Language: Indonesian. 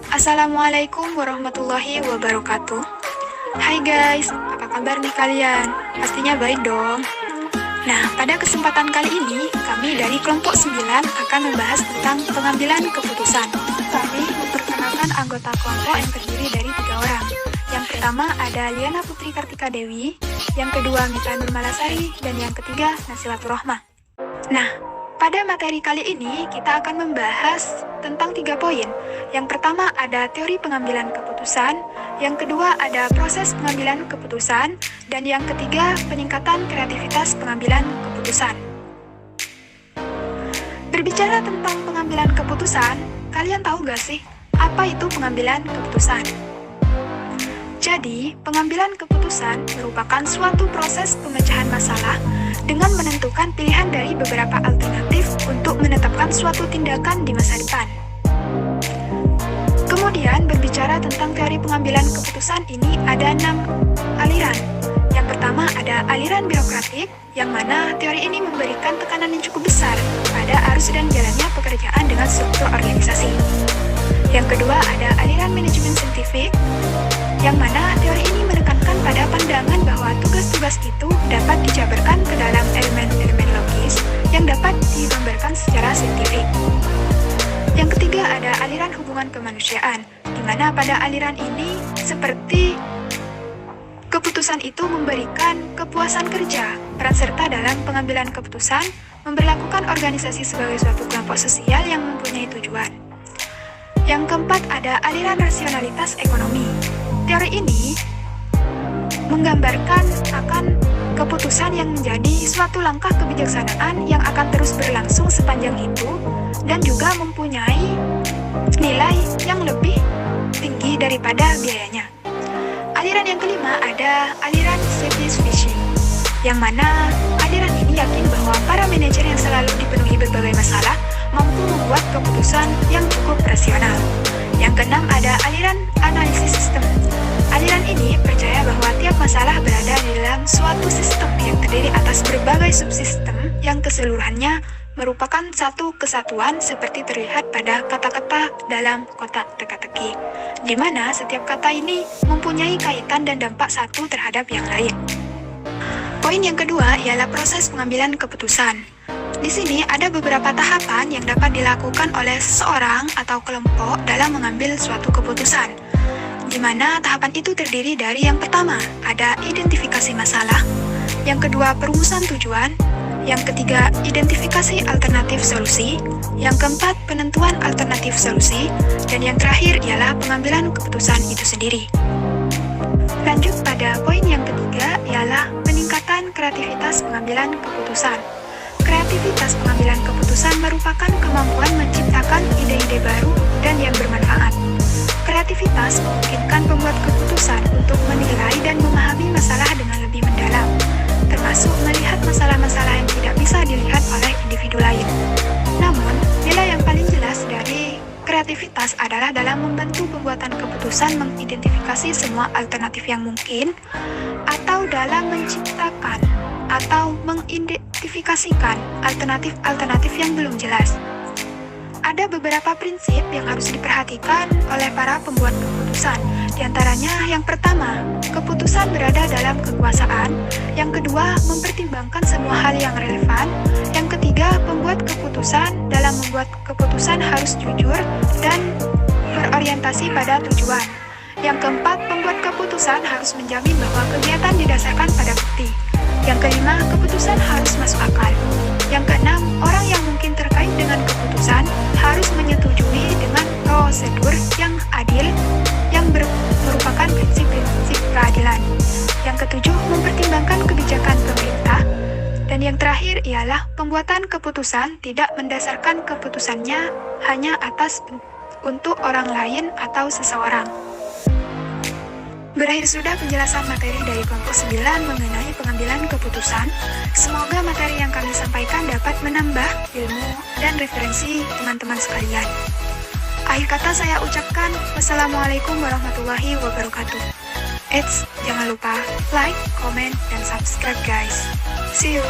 Assalamualaikum warahmatullahi wabarakatuh. Hai guys, apa kabar nih kalian? Pastinya baik dong. Nah, pada kesempatan kali ini, kami dari kelompok 9 akan membahas tentang pengambilan keputusan. Kami memperkenalkan anggota kelompok yang terdiri dari 3 orang. Yang pertama ada Liana Putri Kartika Dewi, yang kedua Mita Nurmalasari, dan yang ketiga Nasilatul Rohmah. Nah, pada materi kali ini kita akan membahas tentang 3 poin. Yang pertama ada teori pengambilan keputusan, yang kedua ada proses pengambilan keputusan, dan yang ketiga peningkatan kreativitas pengambilan keputusan. Berbicara tentang pengambilan keputusan, kalian tahu gak sih apa itu pengambilan keputusan? Jadi, pengambilan keputusan merupakan suatu proses pemecahan masalah dengan menentukan pilihan dari beberapa alternatif untuk menetapkan suatu tindakan di masa depan. Kemudian, berbicara tentang teori pengambilan keputusan ini ada 6 aliran. Yang pertama ada aliran birokratik, yang mana teori ini memberikan tekanan yang cukup besar pada arus dan jalannya pekerjaan dengan struktur organisasi. Yang kedua ada aliran manajemen saintifik, yang mana teori ini menekankan pada pandangan bahwa tugas-tugas itu dapat dijabarkan ke dalam elemen-elemen logis yang dapat digambarkan secara saintifik. Yang ketiga ada aliran hubungan kemanusiaan, di mana pada aliran ini seperti keputusan itu memberikan kepuasan kerja, peran serta dalam pengambilan keputusan, memberlakukan organisasi sebagai suatu kelompok sosial yang mempunyai tujuan. Yang keempat ada aliran rasionalitas ekonomi. Teori ini menggambarkan akan keputusan yang menjadi suatu langkah kebijaksanaan yang akan terus berlangsung sepanjang hidup dan juga mempunyai nilai yang lebih tinggi daripada biayanya. Aliran yang kelima ada aliran selfish fishing, yang mana aliran ini yakin bahwa para manajer yang selalu dipenuhi berbagai masalah mampu membuat keputusan yang cukup rasional. Yang keenam ada aliran analisis sistem. Aliran ini percaya bahwa tiap masalah berada di dalam suatu sistem yang terdiri atas berbagai subsistem yang keseluruhannya merupakan satu kesatuan seperti terlihat pada kata-kata dalam kotak teka-teki, di mana setiap kata ini mempunyai kaitan dan dampak satu terhadap yang lain. Poin yang kedua ialah proses pengambilan keputusan. Di sini ada beberapa tahapan yang dapat dilakukan oleh seseorang atau kelompok dalam mengambil suatu keputusan, di mana tahapan itu terdiri dari yang pertama, ada identifikasi masalah, yang kedua, perumusan tujuan, yang ketiga, identifikasi alternatif solusi, yang keempat, penentuan alternatif solusi, dan yang terakhir ialah pengambilan keputusan itu sendiri. Lanjut pada poin yang ketiga ialah peningkatan kreativitas pengambilan keputusan. Kreativitas pengambilan keputusan merupakan kemampuan menciptakan ide-ide baru dan yang bermanfaat. Kreativitas memungkinkan pembuat keputusan untuk menilai dan memahami masalah dengan lebih mendalam, termasuk melihat masalah-masalah yang tidak bisa dilihat oleh individu lain. Namun, nilai yang paling jelas dari kreativitas adalah dalam membantu pembuatan keputusan mengidentifikasi semua alternatif yang mungkin, atau dalam menciptakan atau mengidentifikasikan alternatif-alternatif yang belum jelas. Ada beberapa prinsip yang harus diperhatikan oleh para pembuat keputusan. Di antaranya, yang pertama, keputusan berada dalam kekuasaan. Yang kedua, mempertimbangkan semua hal yang relevan. Yang ketiga, pembuat keputusan dalam membuat keputusan harus jujur dan berorientasi pada tujuan. Yang keempat, pembuat keputusan harus menjamin bahwa kegiatan didasarkan pada bukti. Yang kelima, keputusan harus masuk akal. Yang keenam, orang yang mungkin terkait dengan keputusan harus menyetujui dengan prosedur yang adil yang merupakan prinsip-prinsip keadilan. Yang ketujuh, mempertimbangkan kebijakan pemerintah. Dan yang terakhir ialah pembuatan keputusan tidak mendasarkan keputusannya hanya atas untuk orang lain atau seseorang. Berakhir sudah penjelasan materi dari kelompok 9 mengenai pengambilan keputusan. Semoga materi yang kami sampaikan dapat menambah ilmu dan referensi teman-teman sekalian. Akhir kata saya ucapkan wassalamualaikum warahmatullahi wabarakatuh. Jangan lupa like, comment, dan subscribe guys. See you!